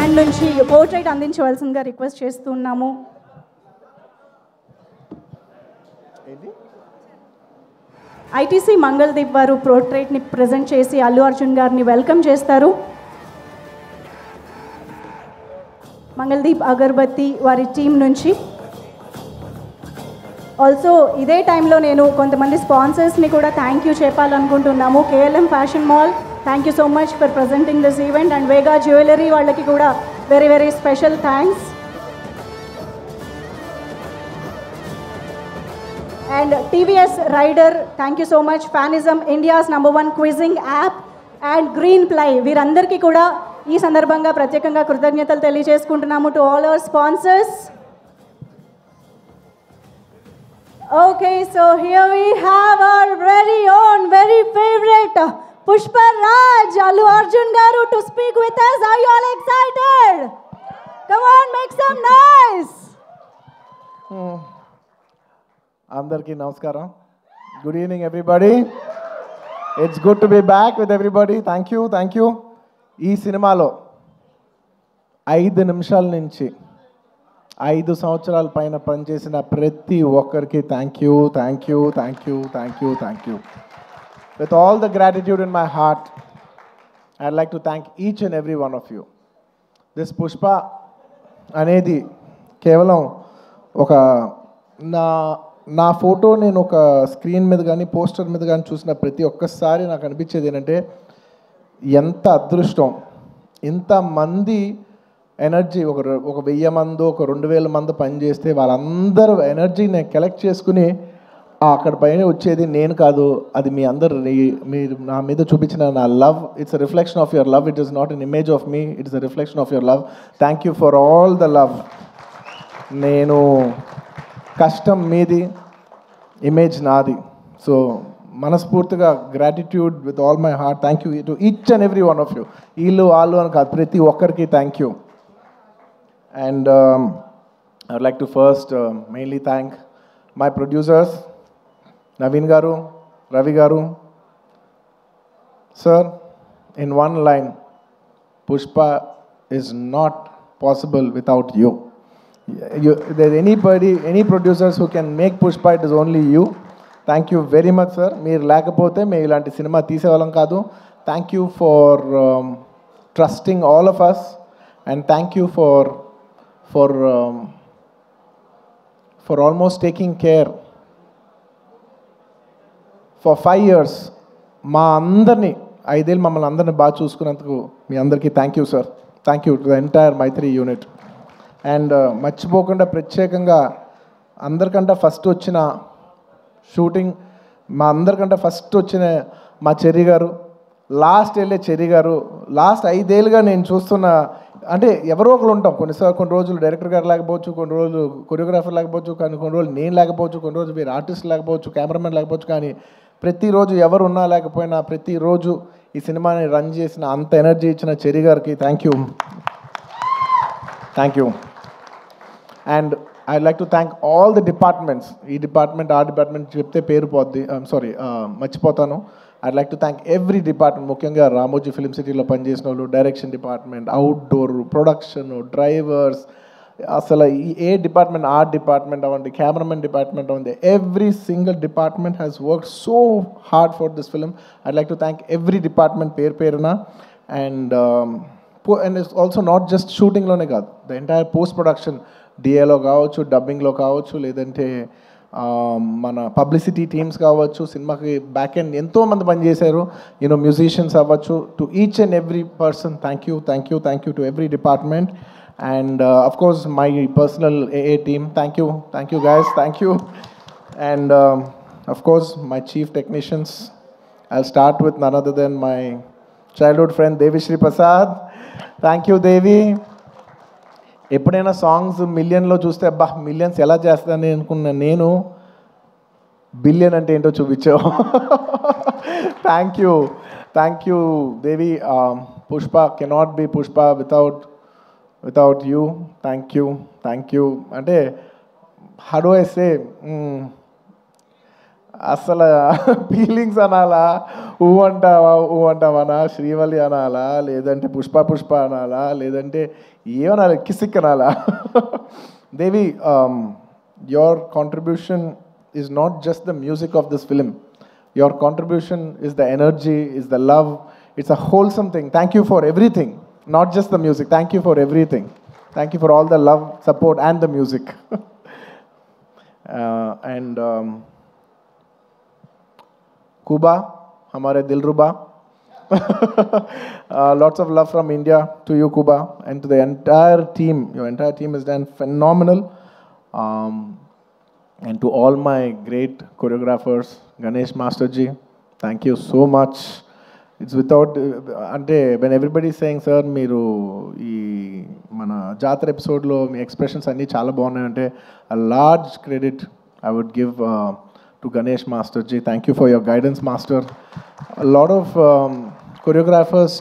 Brand నుంచి portrait అందించవలసిందిగా request చేస్తున్నాము. ITC Mangaldeep వారు పోర్ట్రైట్ని ప్రజెంట్ చేసి అల్లు అర్జున్ గారిని వెల్కమ్ చేస్తారు. మంగళదీప్ అగర్బత్తి వారి టీం నుంచి. ఆల్సో ఇదే టైంలో నేను కొంతమంది స్పాన్సర్స్ని కూడా థ్యాంక్ యూ చెప్పాలనుకుంటున్నాము. KLM fashion mall, thank you so much for presenting this event. And Vega jewellery వాళ్ళకి కూడా very very special thanks. And TVS Rider, thank you so much. Fanism, India's #1 quizzing app, and Greenply. వీరందరికీ కూడా ఈ సందర్భంగా ప్రత్యేకంగా కృతజ్ఞతలు తెలియజేసుకుంటున్నాము to all our sponsors. Okay, so here we have our very own, very favorite Pushpa Raj, Allu Arjun garu to speak with us. Are you all excited? Come on, make some noise. అందరికీ నమస్కారం. Good evening everybody. It's good to be back with everybody. Thank you. ఈ సినిమాలో 5 నిమిషాల నుంచి 5 సంవత్సరాల పైన పనిచేసిన ప్రతి ఒక్కరికి thank you. With all the gratitude in my heart, I'd like to thank each and every one of you. This Pushpa అనేది కేవలం ఒక నా ఫోటో నేను ఒక స్క్రీన్ మీద కానీ పోస్టర్ మీద కానీ చూసిన ప్రతి ఒక్కసారి నాకు అనిపించేది ఏంటంటే ఎంత అదృష్టం, ఇంతమంది ఎనర్జీ, ఒక 1000 మంది, ఒక 2000 మంది పనిచేస్తే వాళ్ళందరూ ఎనర్జీ నేను కలెక్ట్ చేసుకుని అక్కడ పైన వచ్చేది నేను కాదు, అది మీ అందరు, మీరు నా మీద చూపించిన నా love. It's a reflection of your love. It is not an image of me, it's a reflection of your love. Thank you for all the love. నేను కష్టం మీది, ఇమేజ్ నాది. సో మనస్ఫూర్తిగా gratitude with all my heart. Thank you to each and every one of you. వాళ్ళు అని కాదు, ప్రతి ఒక్కరికి thank you. And I would like to first mainly thank my producers, Naveen గారు, రవి గారు. Sir, in one line, Pushpa is not possible without you. There's any producers who can make Pushpa, it is only you. Thank you very much, sir. మీరు లేకపోతే మేము ఇలాంటి cinema తీసేవాళ్ళం కాదు. Thank you for trusting all of us, and thank you for almost taking care for 5 years. మా అందరినీ 5 ఏళ్ళు మమ్మల్ని అందరినీ బాగా చూసుకున్నందుకు మీ అందరికీ thank you, sir. Thank you to the entire Mythri unit. And మర్చిపోకుండా ప్రత్యేకంగా అందరికంటే ఫస్ట్ వచ్చిన షూటింగ్, మా అందరికంటే ఫస్ట్ వచ్చిన మా చెర్రీ గారు, లాస్ట్ వెళ్ళే చెర్రీ గారు, లాస్ట్ 5 ఏళ్ళుగా నేను చూస్తున్న, అంటే ఎవరో ఒకరు ఉంటాం. కొన్ని రోజులు డైరెక్టర్ గారు లేకపోవచ్చు, కొన్ని రోజులు కొరియోగ్రాఫర్ లేకపోవచ్చు, కానీ కొన్ని రోజులు నేను లేకపోవచ్చు, కొన్ని రోజులు మీరు ఆర్టిస్ట్ లేకపోవచ్చు, కెమెరామెన్ లేకపోవచ్చు, కానీ ప్రతిరోజు ఎవరు ఉన్నా లేకపోయినా ప్రతిరోజు ఈ సినిమాని రన్ చేసిన, అంత ఎనర్జీ ఇచ్చిన చెర్రీ గారికి thank you. And I like to thank all the departments. ఈ డిపార్ట్మెంట్, ఆ డిపార్ట్మెంట్ చెప్తే పేరు పోద్ది, మర్చిపోతాను. I like to thank every department, ముఖ్యంగా రామోజీ ఫిల్మ్ సిటీలో పనిచేసిన వాళ్ళు, direction department, outdoor, production, drivers, అసలు ఏ డిపార్ట్మెంట్, ఆర్ట్ డిపార్ట్మెంట్ అవ్వండి, కెమెరామెన్ డిపార్ట్మెంట్ అవ్వండి, every single department has work so hard for this film. I like to thank every department పేరున. And it's also not just షూటింగ్లోనే కాదు, the entire post production, డిఏలో కావచ్చు, డబ్బింగ్లో కావచ్చు, లేదంటే మన పబ్లిసిటీ టీమ్స్ కావచ్చు, సినిమాకి బ్యాక్ ఎండ్ ఎంతోమంది పనిచేశారు, మ్యూజిషియన్స్ అవ్వచ్చు. To each and every person thank you to every department. And of course my personal AA team, thank you guys, thank you. And of course my chief technicians, I'll start with none other than my childhood friend Devi Prasad. Thank you Devi. ఎప్పుడైనా songs మిలియన్లో చూస్తే అబ్బా millions ఎలా చేస్తానని అనుకున్నా, నేను billion అంటే ఏంటో చూపించావు. Thank you Devi. Pushpa cannot be Pushpa without you. Thank you. అంటే హౌ డు ఐ సే, అసలు ఫీలింగ్స్ అనాలా, ఊ అంటావనా, శ్రీవల్లి అనాలా, లేదంటే పుష్ప అనాలా, లేదంటే ఏమనాలి, కిసిక్ అనాలా. Devi, your contribution is not just the music of this film. Your contribution is the energy, is the love. It's a wholesome thing. Thank you for everything, not just the music. Thank you for everything. Thank you for all the love, support and the music. And Kuba, हमारे दिलरुबा. Lots of love from India to you, Kuba, and to the entire team. Your entire team has done phenomenal. And to all my great choreographers, Ganesh Masterji, thank you so much. It's without, అంటే when everybody is saying, sir, మీరు ఈ మన జాతర ఎపిసోడ్లో మీ expressions అన్నీ చాలా బాగున్నాయి అంటే, a large credit I would give to Ganesh Masterji. Thank you for your guidance, Master. A lot of choreographers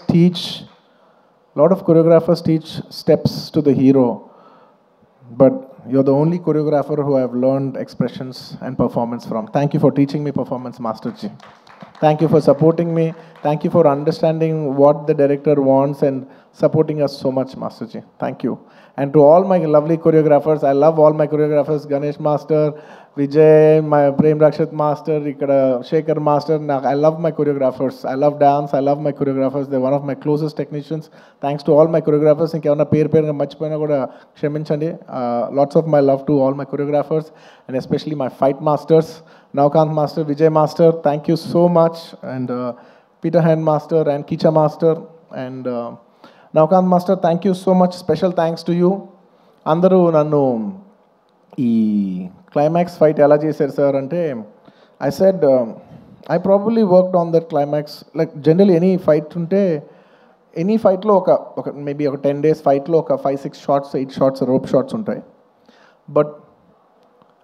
teach steps to the hero, but you're the only choreographer who I've learned expressions and performance from. Thank you for teaching me performance, Masterji. Thank you for supporting me. Thank you for understanding what the director wants and supporting us so much, Masterji. Thank you. And to all my lovely choreographers, I love all my choreographers, Ganesh Master, Vijay, my Prem Rakshit Master, Ikkada Shekhar Master. I love my choreographers. I love dance. I love my choreographers. They're one of my closest technicians. Thanks to all my choreographers. Inkevanna పేరుగా మర్చిపోయినా కూడా క్షమించండి. Lots of my love to all my choreographers and especially my fight masters, Navkant Master, Vijay Master. Thank you so much. And Peter Hand Master and Kicha Master and Navkant Master, thank you so much. Special thanks to you. అందరూ నన్ను ఈ climax fight ఎలా చేశారు sir అంటే, I said I probably worked on that climax. Like general any fight ఉంటే, any ఫైట్లో ఒక maybe ఒక 10 days ఫైట్లో ఒక 5-6 shots 8 shots రోప్ షాట్స్ ఉంటాయి. But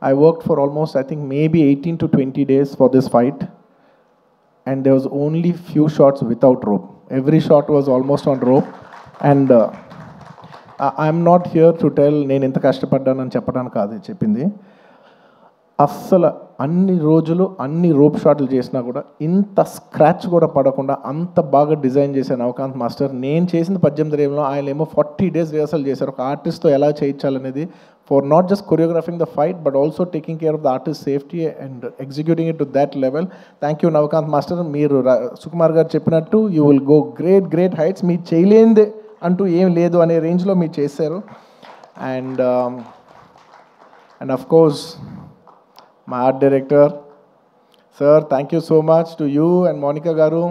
I worked for almost, I think, maybe 18 to 20 days for this fight. And there was only few shots without rope. Every shot was almost on rope. And I'm not here to tell నేను ఎంత కష్టపడ్డానని చెప్పడానికి కాదు చెప్పింది. అస్సలు అన్ని రోజులు అన్ని rope షాట్లు చేసినా కూడా ఇంత స్క్రాచ్ కూడా పడకుండా అంత బాగా డిజైన్ చేశాను నవకాంత్ మాస్టర్. నేను చేసిన 18 ఏళ్ళలో ఆయన ఏమో 40 days రిహర్సల్ చేశారు ఒక ఆర్టిస్ట్తో ఎలా చేయించాలనేది. For not just choreographing the fight but also taking care of the artist safety and executing it to that level. Thank you Navakanth master. మీరు సుకుమార్ గారు చెప్పినట్టు you will go great heights. మీరు చేయలేనిదే అంటూ ఏం లేదు అనే రేంజ్లో మీరు చేశారు. And of course my art director, sir, thank you so much to you and Monica garu.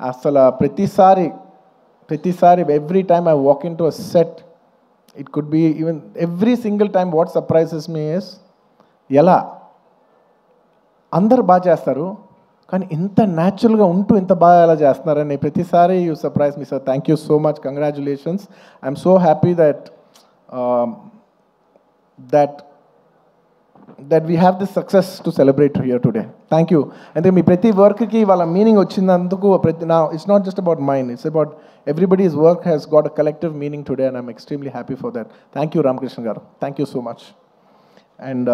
Asala pratisari every time I walk into a set, it could be even every single time, what surprises me is ela andaru baga chestaru కానీ ఇంత న్యాచురల్గా ఉంటూ ఇంత బాగా ఎలా చేస్తున్నారని ప్రతిసారి you surprise me sir. Thank you so much. Congratulations. I'm so happy that we have this success to celebrate here today. Thank you. And then మీ ప్రతి వర్క్కి వాళ్ళ మీనింగ్ వచ్చినందుకు now it's not just about mine, it's about everybody's work has got a collective meaning today and I'm extremely happy for that. Thank you Ramakrishna garu. Thank you so much. And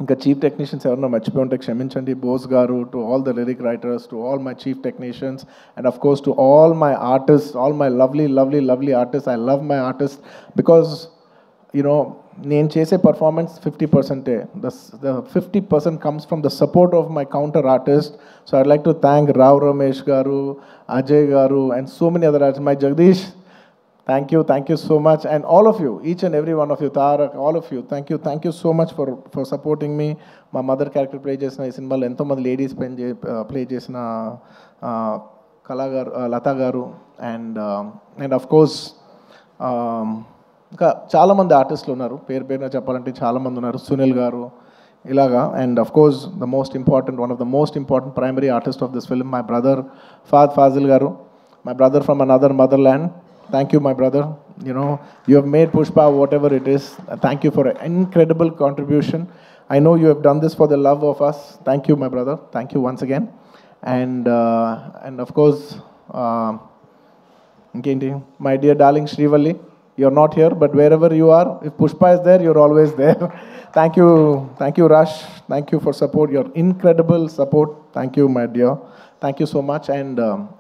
ఇంకా chief technicians ఎవరన్నా మర్చిపోయి ఉంటే క్షమించండి. బోస్ గారు, to all the lyric writers, to all my chief technicians and of course to all my artist, all my lovely artist. I love my artist because నేను చేసే performance 50%. The 50% comes from the support of my counter artist. So I'd like to thank Rao Ramesh garu, Ajay garu and so many other artists. My Jagdish, thank you so much. And all of you, each and every one of you, Tarak, all of you, thank you so much for supporting me. My mother character play chesina ee cinema lo ento mandi ladies play chesina Kala garu, Lata garu and of course ఇంకా చాలామంది ఆర్టిస్టులు ఉన్నారు. పేరున చెప్పాలంటే చాలామంది ఉన్నారు. సునీల్ గారు ఇలాగా. And of course one of the most important primary artist of this film, my brother Fahad Fazil garu, my brother from another motherland. Thank you my brother. You have made Pushpa whatever it is. Thank you for an incredible contribution. I know you have done this for the love of us. Thank you my brother. Thank you once again. And of course ఇంకేంటి, my dear darling Srivalli, you're not here, but wherever you are, if Pushpa is there, you're always there. Thank you, Rush. Thank you for support, your incredible support. Thank you, my dear. Thank you so much. And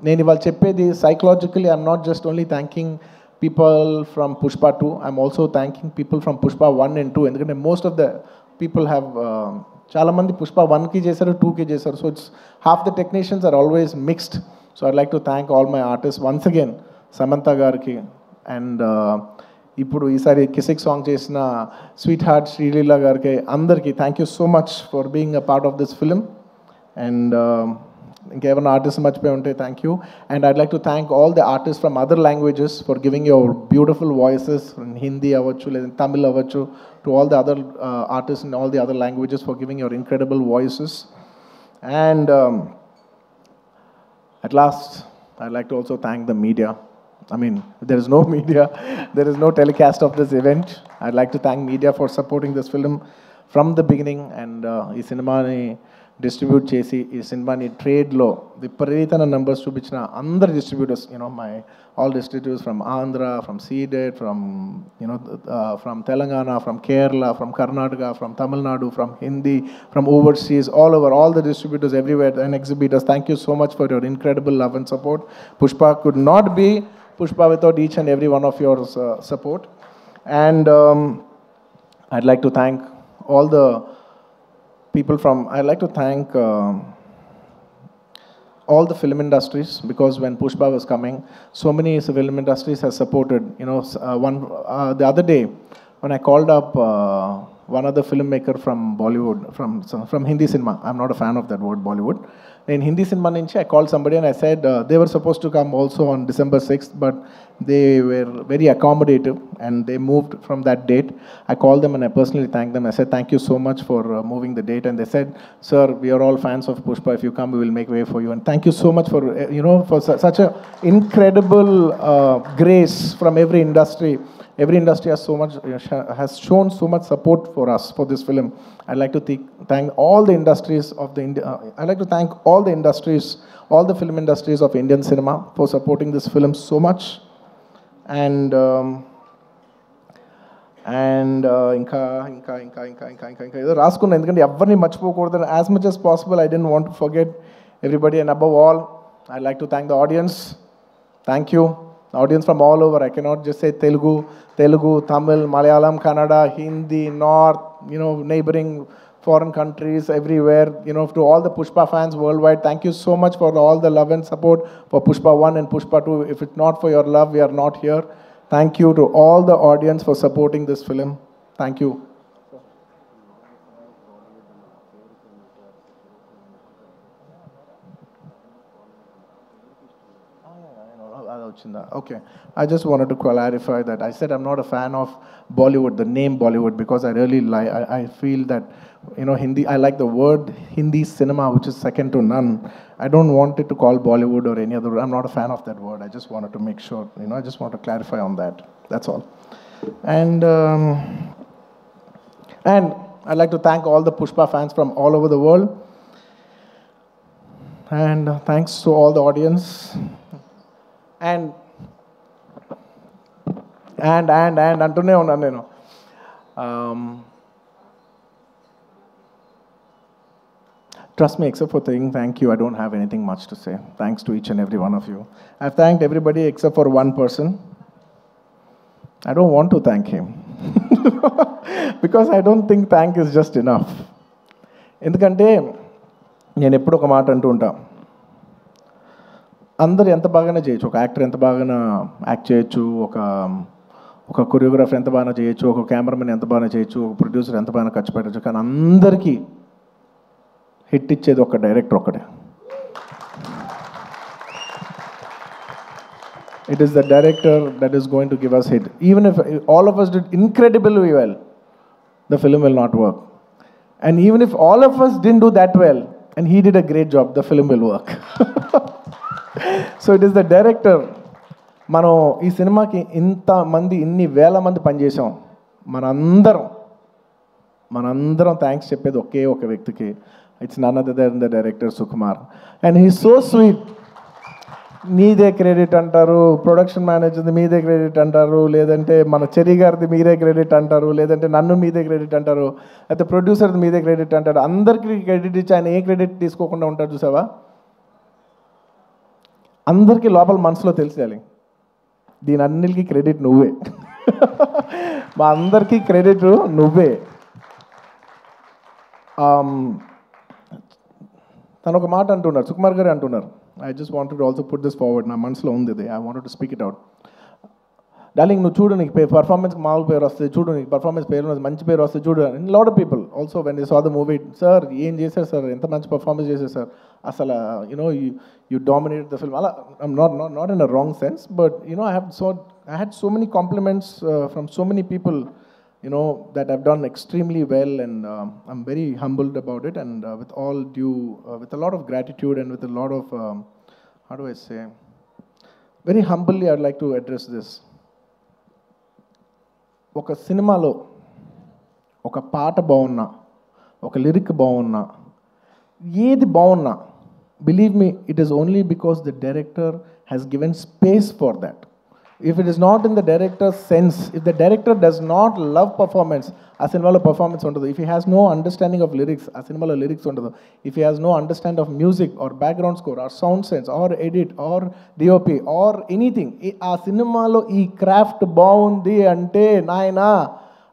నేను ఇవాళ చెప్పేది psychologically, I'm not just only thanking people from Pushpa 2, I'm also thanking people from Pushpa 1 and 2. ఎందుకంటే most of the people have చాలా మంది Pushpa 1కి చేశారు, 2కి చేశారు. So it's half the technicians are always mixed. So I'd like to thank all my artists once again, Samantha గారికి and ఇప్పుడు ఈసారి కిసిక్ సాంగ్ చేసిన స్వీట్ హార్ట్ శ్రీలీల గారికి అందరికీ thank you so much for being a part of this film. And ఇంకేమైనా artist మర్చిపోయి ఉంటే thank you. And I'd like to thank all the artist from other languages for giving your beautiful voices, Hindi అవ్వచ్చు లేదా తమిళ్ అవ్వచ్చు, to all the other artist in all the other languages for giving your incredible voices. And at last, I'd like to also thank the media. I mean, there is no media, there is no telecast of this event. I'd like to thank media for supporting this film from the beginning. And ఈ సినిమాని distribute చేసి ఈ సినిమాని ట్రేడ్లో విపరీతమైన numbers చూపించిన అందరు distributors, my all distributors from Andhra, from Ceded, from from Telangana, from Kerala, from Karnataka, from Tamil Nadu, from Hindi, from overseas, all over, all the distributors everywhere and exhibitors, thank you so much for your incredible love and support. Pushpa could not be Pushpa without each and every one of your support. And I'd like to thank all the people from, I'd like to thank all the film industries, because when Pushpa was coming, so many film industries have supported. The other day when I called up one other filmmaker from Bollywood, from Hindi cinema, I'm not a fan of that word Bollywood. In Hindi cinema nunchi I called somebody and I said they were supposed to come also on December 6th, but they were very accommodative and they moved from that date. I called them and I personally thanked them. I said thank you so much for moving the date, and they said, sir, we are all fans of Pushpa, if you come we will make way for you. And thank you so much for for such a incredible grace from every industry. Every industry has shown so much support for us for this film. I'd like to thank all the industries of I'd like to thank all the industries, all the film industries of Indian cinema for supporting this film so much. And ఇంకా ఏదో రాసుకున్నాను ఎందుకంటే ఎవరిని మర్చిపోకూడదు. As much as possible I didn't want to forget everybody, and above all I'd like to thank the audience. Thank you. Audience from all over. I cannot just say Telugu, Tamil, Malayalam, Kannada, Hindi, North, neighboring foreign countries, everywhere, to all the Pushpa fans worldwide, thank you so much for all the love and support for Pushpa 1 and Pushpa 2. If it's not for your love, we are not here. Thank you to all the audience for supporting this film. Thank you. Okay, I just wanted to clarify that I said I'm not a fan of Bollywood, the name Bollywood, because I really I feel that Hindi, I like the word Hindi cinema, which is second to none. I don't want it to call Bollywood or any other. I'm not a fan of that word. I just wanted to make sure, I just want to clarify on that. That's all. And I'd like to thank all the Pushpa fans from all over the world. And thanks to all the audience. And అంటూనే ఉన్నాను నేను. Trust me, except for saying thank you, I don't have anything much to say. Thanks to each and every one of you. I've thanked everybody except for one person. I don't want to thank him. Because I don't think thank is just enough. ఎందుకంటే నేను ఎప్పుడు ఒక మాట అంటూ ఉంటా, అందరు ఎంత బాగానే చేయొచ్చు, ఒక యాక్టర్ ఎంత బాగా యాక్ట్ చేయొచ్చు, ఒక కొరియోగ్రాఫర్ ఎంత బాగా చేయొచ్చు, ఒక కెమెరామెన్ ఎంత బాగా చేయొచ్చు, ఒక ప్రొడ్యూసర్ ఎంత బాగా ఖర్చు పెట్టచ్చు, కానీ అందరికీ హిట్ ఇచ్చేది ఒక డైరెక్టర్ ఒక్కడే. It is the director that is going to give us hit. Even if all of us did incredibly well, the film will not work. And even if all of us didn't do that well, and he did a great job, the film will work. So it is the director. మనం ఈ సినిమాకి ఇన్ని వేల మంది పనిచేసాం. మనందరం thanks చెప్పేది ఒకే ఒక వ్యక్తికి. It's none other than the director Sukumar. And he so sweet. మీదే క్రెడిట్ అంటారు, ప్రొడక్షన్ మేనేజర్ది మీదే క్రెడిట్ అంటారు, లేదంటే మన చెరి గారిది మీదే క్రెడిట్ అంటారు, లేదంటే నన్ను మీదే క్రెడిట్ అంటారు, అయితే ప్రొడ్యూసర్ది మీదే క్రెడిట్ అంటారు. అందరికీ క్రెడిట్ ఇచ్చి ఆయన ఏ క్రెడిట్ తీసుకోకుండా ఉంటాడు చూసావా. అందరికీ లోపల మనసులో తెలిసేయాలి, దీని అన్నిటికీ క్రెడిట్ నువ్వే. మా అందరికీ క్రెడిట్ నువ్వే. తను ఒక మాట అంటున్నారు, సుకుమార్ గారు అంటున్నారు, I just wanted also put this forward, నా మనసులో ఉంది ఇది, I wanted to speak it out. Darling నువ్వు చూడు, నీకు పర్ఫార్మెన్స్కి మామూలు పేరు వస్తుంది, చూడు నీకు పర్ఫార్మెన్స్ పేరు మంచి పేరు వస్తుంది చూడు. In lot of people also when they saw the movie, sir ఏం చేశారు సార్, ఎంత మంచి పర్ఫార్మెన్స్ చేశారు సార్, అసలు you know you dominated the film. అలా not in a wrong sense, but you know I had so many compliments from so many people, that I've done extremely well, and I'm very humbled about it, and with all due, with a lot of gratitude and with a lot of, how do I say, very humbly I'd like to address this. ఒక సినిమాలో ఒక పాట బాగున్నా, ఒక lyric బాగున్నా, ఏది బాగున్నా, believe me, it is only because the director has given space for that. If it is not in the director's sense, if the director does not love performance, ఆ సినిమాలో పర్ఫార్మెన్స్ ఉండదు. If he has no understanding of lyrics, ఆ సినిమాలో lyrics ఉండదు. If he has no understanding of music or background score or sound sense or edit or DOP or anything, ఆ సినిమాలో ఈ craft బాగుంది అంటే నాయనా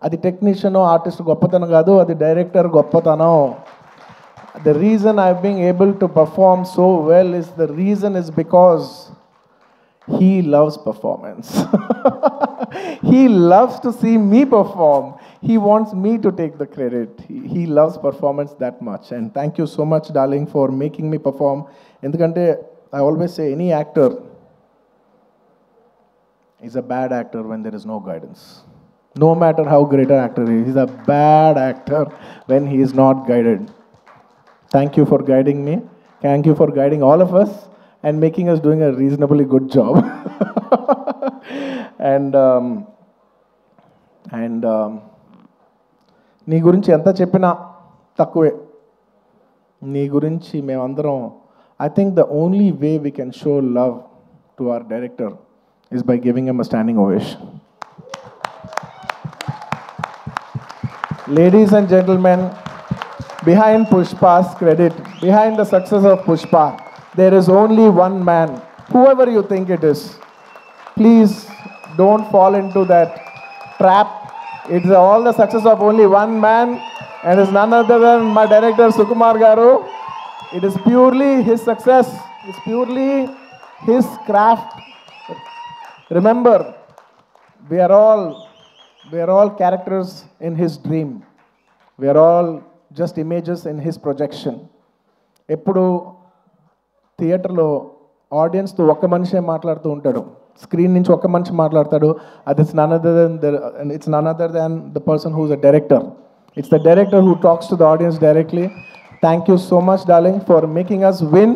అది టెక్నీషియన్ ఆర్టిస్ట్ గొప్పతనం కాదు, అది డైరెక్టర్ గొప్పతనం. The reason I've been able to perform so well is because he loves performance. He loves to see me perform. He wants me to take the credit. He loves performance that much. And thank you so much, darling, for making me perform. Endukante I always say any actor is a bad actor when there is no guidance. No matter how great an actor is, he's a bad actor when he is not guided. Thank you for guiding me. Thank you for guiding all of us and making us doing a reasonably good job. and నీ గురించి ఎంత చెప్పినా తక్కువే. నీ గురించి మేమందరం, I think the only way we can show love to our director is by giving him a standing ovation. Ladies and gentlemen, behind Pushpa's credit, behind the success of Pushpa, there is only one man, whoever you think it is. Please don't fall into that trap. It's all the success of only one man, and it's none other than my director Sukumar Garu. It is purely his success. It's purely his craft. Remember, we are all characters in his dream. We are all just images in his projection. ఎప్పుడు థియేటర్లో ఆడియన్స్తో ఒక్క మనిషే మాట్లాడుతూ ఉంటాడు, screen నుంచి ఒక్క మనిషి మాట్లాడతాడు. అది it's none other than the person who is a director. It's the director who talks to the audience directly. Thank you so much darling for making us win.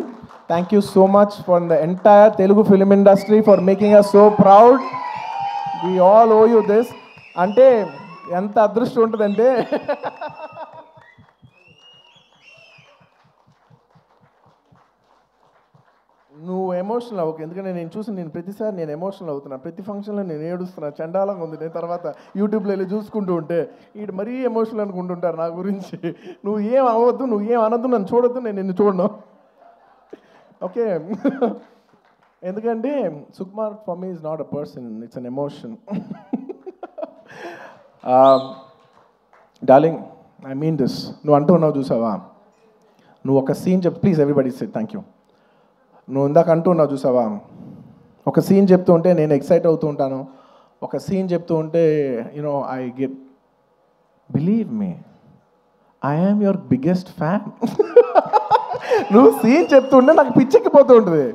Thank you so much for the entire Telugu film industry for making us so proud. We all owe you this. అంటే ఎంత అదృష్టం ఉంటుందంటే, నువ్వు emotional అవ్వకు. ఎందుకంటే నేను చూసి ప్రతిసారి నేను ఎమోషనల్ అవుతున్నాను. ప్రతి ఫంక్షన్లో నేను ఏడుస్తున్నా, చండాలంగా ఉంది. నేను తర్వాత యూట్యూబ్లో వెళ్ళి చూసుకుంటూ ఉంటే వీడు మరీ ఎమోషనల్ అనుకుంటుంటారు నా గురించి. నువ్వు ఏం అవ్వద్దు, నువ్వు ఏం అనద్దు, నన్ను చూడొద్దు, నేను నిన్ను చూడను, ఓకే? ఎందుకంటే Sukumar for me is not a person, it's an emotion. Darling, I mean this. నువ్వు అంటున్నావు చూసావా, నువ్వు ఒక సీన్ చెప్పు. Please everybody say thank you. నువ్వు ఇందాక అంటున్నావు చూసావా, ఒక సీన్ చెప్తూ ఉంటే నేను ఎక్సైట్ అవుతూ ఉంటాను. ఒక సీన్ చెప్తూ ఉంటే I get, believe me, I am your biggest fan. నువ్వు సీన్ చెప్తూ ఉంటే నాకు పిచ్చెక్కిపోతూ ఉంటుంది.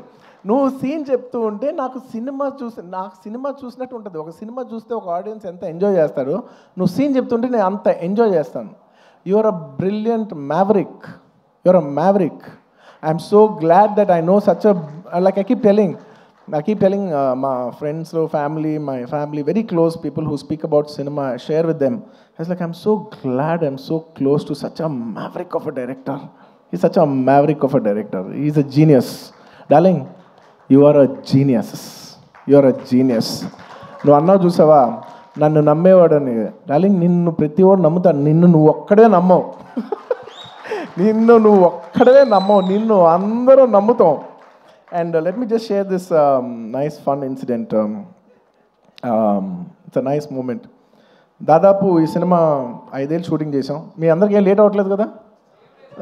నువ్వు సీన్ చెప్తూ ఉంటే నాకు సినిమా చూసినట్టు ఉంటుంది. ఒక సినిమా చూస్తే ఒక ఆడియన్స్ ఎంత ఎంజాయ్ చేస్తాడో, నువ్వు సీన్ చెప్తుంటే నేను అంత ఎంజాయ్ చేస్తాను. You are a brilliant maverick. You are a maverick. I'm so glad that I know such a, like I keep telling my friends, my family, very close people who speak about cinema, I share with them. I was like, I'm so glad I'm so close to such a maverick of a director. He's such a maverick of a director. He's a genius. Darling, you are a genius, you are a genius. నువ్వు అన్నావు చూసావా, నన్ను నమ్మేవాడని. Darling, నిన్ను ప్రతివాడు నమ్ముతాడు, నిన్ను నువ్వు ఒక్కడే నమ్మవు. నిన్ను నువ్వు ఒక్కడే నమ్మవు, నిన్ను అందరూ నమ్ముతాం. And let me just share this nice fun incident. It's a nice moment. దాదాపు ఈ సినిమా 5 ఏళ్ళు షూటింగ్ చేసాం. మీ అందరికీ ఏం లేట్ అవ్వట్లేదు కదా?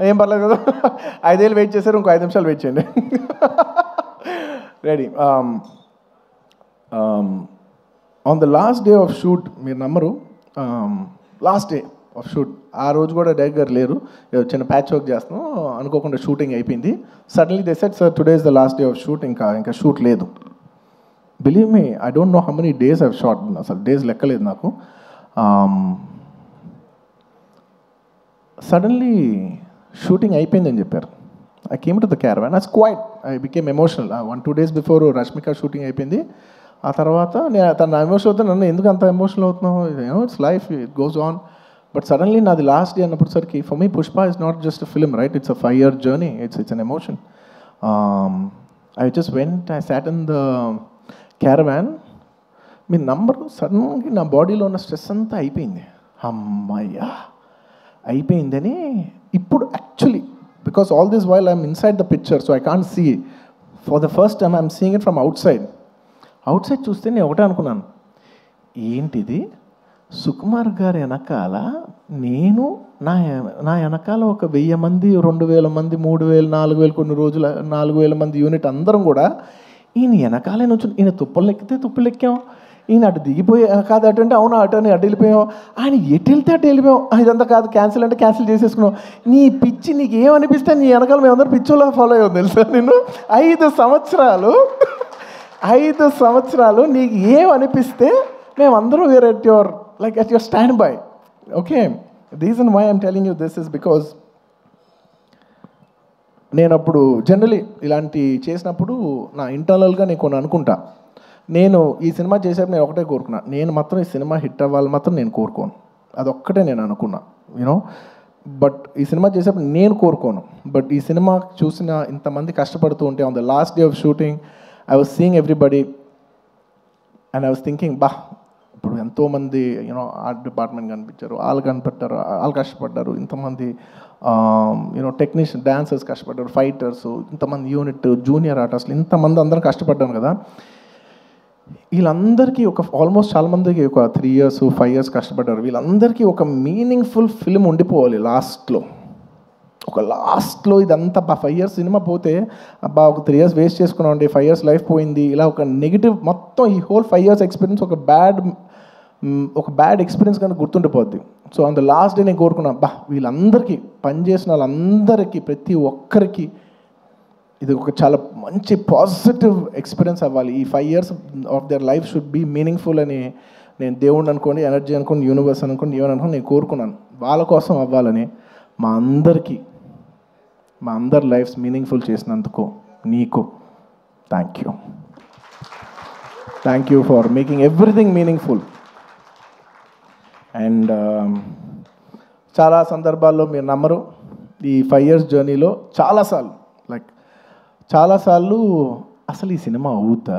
ఏం పర్లేదు కదా? 5 ఏళ్ళు వెయిట్ చేశారు, ఇంకో 5 నిమిషాలు వెయిట్ చేయండి. Ready. On the last day of shoot, మీరు నమ్మరు, లాస్ట్ డే ఆఫ్ షూట్, ఆ రోజు కూడా డైరెక్టర్ గారు లేరు, చిన్న ప్యాచ్ వర్క్ చేస్తున్నాం, అనుకోకుండా షూటింగ్ అయిపోయింది. Suddenly they said, sir today is the last day of shoot, ఇంకా షూట్ లేదు. Believe me, I don't know how many days I've shot, అసలు డేస్ లెక్కలేదు నాకు. సడన్లీ షూటింగ్ అయిపోయిందని చెప్పారు. I came to the caravan, I quiet, I became emotional. 1-2 days before Rashmika shooting అయిపోయింది. ఆ తర్వాత నేను తన ఎమోషన్ అవుతాను, నన్ను ఎందుకు అంత ఎమోషనల్ అవుతున్నావు, it's life, it goes on. But suddenly నాది లాస్ట్ డే అన్నప్పటిసరికి, for me Pushpa is not just a film, right? It's a 5-year journey, it's an emotion. I just went, I sat in the caravan. మీ number సడన్గా నా బాడీలో ఉన్న stress అంతా అయిపోయింది. అమ్మయ్యా అయిపోయిందని ఇప్పుడు actually, because all this while I'm inside the picture, so I can't see. For the first time I'm seeing it from outside చూస్తే నేను ఒకటే అనుకున్నాను, ఏంటిది, సుకుమార్ గారి వెనకాల నేను, నా వెనకాల ఒక 1000 మంది, 2000 మంది, 3000, 4000, కొన్ని రోజులు 4000 మంది యూనిట్ అందరం కూడా ఈయన వెనకాలే నుంచి, ఈయన తుప్పలు ఎక్కితే తుప్పలు ఎక్కాం, ఈయన అటు దిగిపోయి కాదు అటు అంటే అవును అటు అని అటు వెళ్ళిపోయాం, ఆయన ఎటు వెళ్తే అటు వెళ్ళిపోయాం, ఇదంతా కాదు క్యాన్సిల్ అంటే క్యాన్సిల్ చేసేసుకున్నాం. నీ పిచ్చి నీకు ఏమనిపిస్తే నీ వెనకాల మేమందరూ పిచ్చోలా ఫాలో అయ్యాం తెలుసా. నేను 5 సంవత్సరాలు నీకు ఏమనిపిస్తే మేమందరూ were at your like at your stand by. Okay, reason why I'm telling you this is because నేను అప్పుడు జనరలీ ఇలాంటి చేసినప్పుడు నా ఇంటర్నల్గా నేను కొన్ని అనుకుంటా. నేను ఈ సినిమా చేసేప్పుడు నేను ఒకటే కోరుకున్నా, నేను మాత్రం ఈ సినిమా హిట్ అవ్వాలి మాత్రం నేను కోరుకోను, అదొక్కటే నేను అనుకున్నా, యూనో. బట్ ఈ సినిమా చేసేప్పుడు నేను కోరుకోను. బట్ ఈ సినిమా చూసిన ఇంతమంది కష్టపడుతూ ఉంటే, on the last day of shooting I was seeing everybody and I was thinking, ఇప్పుడు ఎంతోమంది యూనో ఆర్ట్ డిపార్ట్మెంట్ కనిపించారు, వాళ్ళు కష్టపడ్డారు, ఇంతమంది యూనో టెక్నీషియన్, డాన్సర్స్ కష్టపడ్డారు, ఫైటర్స్, ఇంతమంది యూనిట్, జూనియర్ ఆర్టిస్టులు, ఇంతమంది అందరం కష్టపడ్డాను కదా. వీళ్ళందరికీ ఆల్మోస్ట్ చాలామందికి ఒక 3 years 5 years కష్టపడ్డారు. వీళ్ళందరికీ ఒక మీనింగ్ఫుల్ ఫిల్మ్ ఉండిపోవాలి లాస్ట్లో ఇదంతా 5 years సినిమా పోతే ఒక 3 years వేస్ట్ చేసుకున్నామండి, 5 years లైఫ్ పోయింది, ఇలా ఒక నెగిటివ్ మొత్తం ఈ హోల్ 5 years ఎక్స్పీరియన్స్ ఒక బ్యాడ్ ఎక్స్పీరియన్స్ కనుక గుర్తుండిపోద్ది. So on the last day నేను కోరుకున్నా, వీళ్ళందరికీ పనిచేసిన వాళ్ళందరికీ, ప్రతి ఒక్కరికి ఇది ఒక చాలా మంచి పాజిటివ్ ఎక్స్పీరియన్స్ అవ్వాలి. ఈ 5 years of their life should be meaningful అని నేను దేవుడిని అనుకోండి, ఎనర్జీ అనుకోండి, యూనివర్స్ అనుకోండి, ఏమని అనుకోండి, నేను కోరుకున్నాను. వాళ్ళ కోసం అవ్వాలని, మా అందరి లైఫ్స్ మీనింగ్ఫుల్ చేసినందుకు నీకు thank you for making everything meaningful. And చాలా సందర్భాల్లో మీరు నమ్మరు, ఈ 5 years జర్నీలో చాలాసార్లు అసలు ఈ సినిమా అవుతా,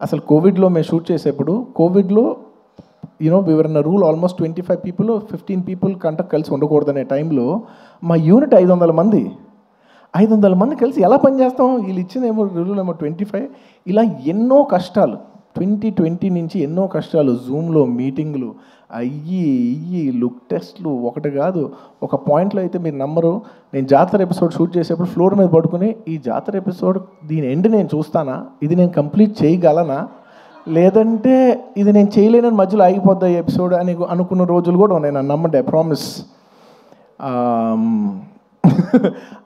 అసలు కోవిడ్లో మేము షూట్ చేసేప్పుడు, కోవిడ్లో you know we were in rule almost 25 people 15 people కంట కలిసి ఉండకూడదనే టైంలో మా యూనిట్ 500 మంది కలిసి ఎలా పనిచేస్తాం, వీళ్ళు ఇచ్చిందేమో రూల్ ఏమో 25. ఇలా ఎన్నో కష్టాలు 2020 నుంచి ఎన్నో కష్టాలు, జూమ్లో మీటింగ్లు అయ్యి లుక్ టెస్ట్లు, ఒకటి కాదు. ఒక పాయింట్లో అయితే మీరు నమ్మరు, నేను జాతర ఎపిసోడ్ షూట్ చేసేప్పుడు ఫ్లోర్ మీద పడుకుని, ఈ జాతర ఎపిసోడ్ దీని ఎండ్ నేను చూస్తానా, ఇది నేను కంప్లీట్ చేయగలనా, లేదంటే ఇది నేను చేయలేనని మధ్యలో ఆగిపోద్దా ఈ ఎపిసోడ్ అని అనుకున్న రోజులు కూడా ఉన్నాయి, నన్ను నమ్మండి, ఐ ప్రామిస్.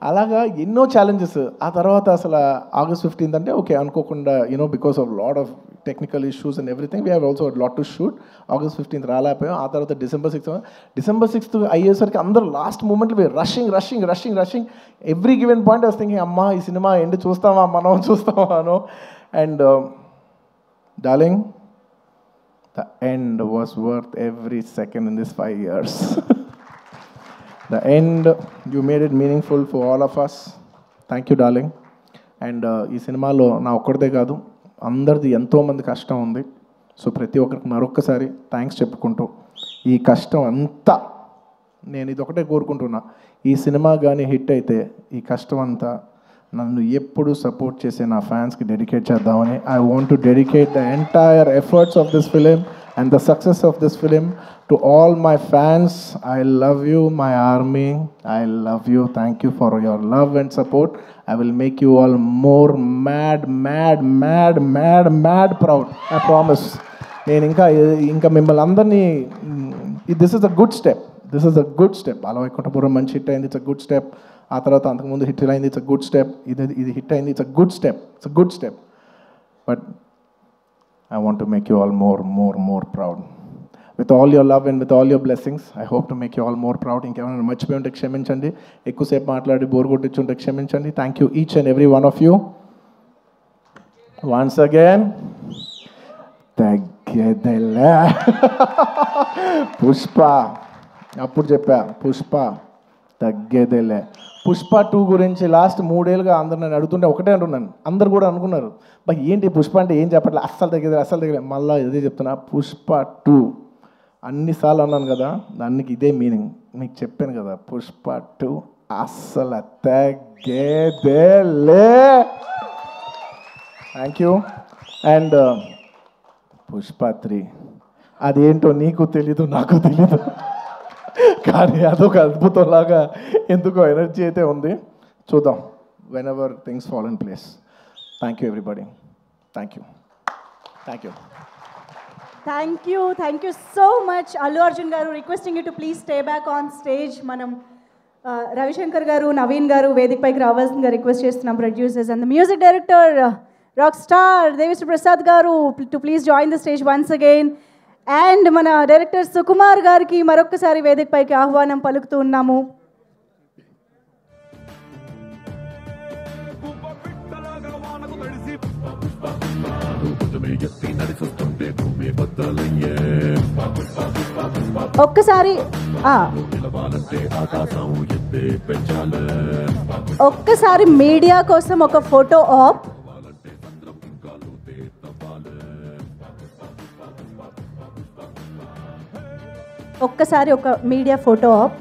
అలాగా ఎన్నో ఛాలెంజెస్. ఆ తర్వాత అసలు August 15th అంటే ఓకే అనుకోకుండా you know because of lot of technical issues and everything we have also lot to shoot. August 15th రాలేకపోయాం. ఆ తర్వాత December 6th అయ్యేసరికి అందరూ లాస్ట్ మూమెంట్లో rushing every given point I was thinking, అమ్మా ఈ సినిమా ఎండ్ చూస్తామా అనో. And darling, the end was worth every second in these 5 years. The end, you made it meaningful for all of us. Thank you, darling. And ఈ సినిమాలో నా ఒక్కడిదే కాదు, అందరిది ఎంతోమంది కష్టం ఉంది. సో ప్రతి ఒక్కరికి మరొక్కసారి థ్యాంక్స్ చెప్పుకుంటూ, ఈ కష్టం అంతా నేను ఇది ఒకటే కోరుకుంటున్నా, ఈ సినిమా కానీ హిట్ అయితే ఈ కష్టం అంతా నన్ను ఎప్పుడు సపోర్ట్ చేసే నా ఫ్యాన్స్కి డెడికేట్ చేద్దామని. I want to dedicate the entire efforts of this film and the success of this film to all my fans. I love you, my army. I love you. Thank you for your love and support. I will make you all more mad proud. I promise. నేను ఇంకా మిమ్మల్ని అందరినీ, this is a good step. Balavaikunthapuram మంచి hit అయింది, it's a good step. ఆ తర్వాత అంతకుముందు hit అయింది, ఇట్స్ అ గుడ్ స్టెప్. ఇది హిట్ అయింది, it's a good step. But I want to make you all more proud. With all your love and with all your blessings, I hope to make you all more proud. ఇంకేమైనా మర్చిపోయి ఉంటే క్షమించండి, ఎక్కువసేపు మాట్లాడి bore కొట్టించుంటే క్షమించండి. Thank you each and every one of you. Once again తగ్గేదేలే. పుష్ప అప్పుడు చెప్పా, పుష్ప తగ్గేదేలే. పుష్ప 2 గురించి లాస్ట్ 3 ఏళ్ళుగా అందరు నన్ను అడుగుతుంటే ఒకటే అంటున్నాను. అందరు కూడా అనుకున్నారు, బట్ ఏంటి పుష్ప అంటే ఏం చెప్పట్లే, అస్సలు తగ్గేది. మళ్ళీ ఇదే చెప్తున్నా, పుష్ప 2 అన్నిసార్లు అన్నాను కదా, దానికి ఇదే మీనింగ్. మీకు చెప్పాను కదా, పుష్ప 2 అస్సలు తగ్గేదేలే. Thank you. అండ్ పుష్ప 3 అదేంటో నీకు తెలీదు, నాకు తెలీదు, కానీ అదొక అద్భుతంలాగా ఎందుకో ఎనర్జీ అయితే ఉంది. చూద్దాం, whenever things fall in place. Thank you everybody. Thank you so much. Allu Arjun garu, requesting you to please stay back on stage. మనం రవిశంకర్ గారు, నవీన్ గారు వేదికపైకి రావాల్సిందిగా రిక్వెస్ట్ చేస్తున్నాం. Producers and the music director rock star Devishri Prasad garu to please join the stage once again. And మన director Sukumar గారికి మరొక్కసారి వేదికపైకి ఆహ్వానం పలుకుతూ ఉన్నాము. ఒక్కసారి మీడియా కోసం ఒక ఫోటో ఆప్. ఒక్కసారి ఒక మీడియా ఫోటో ఆప్.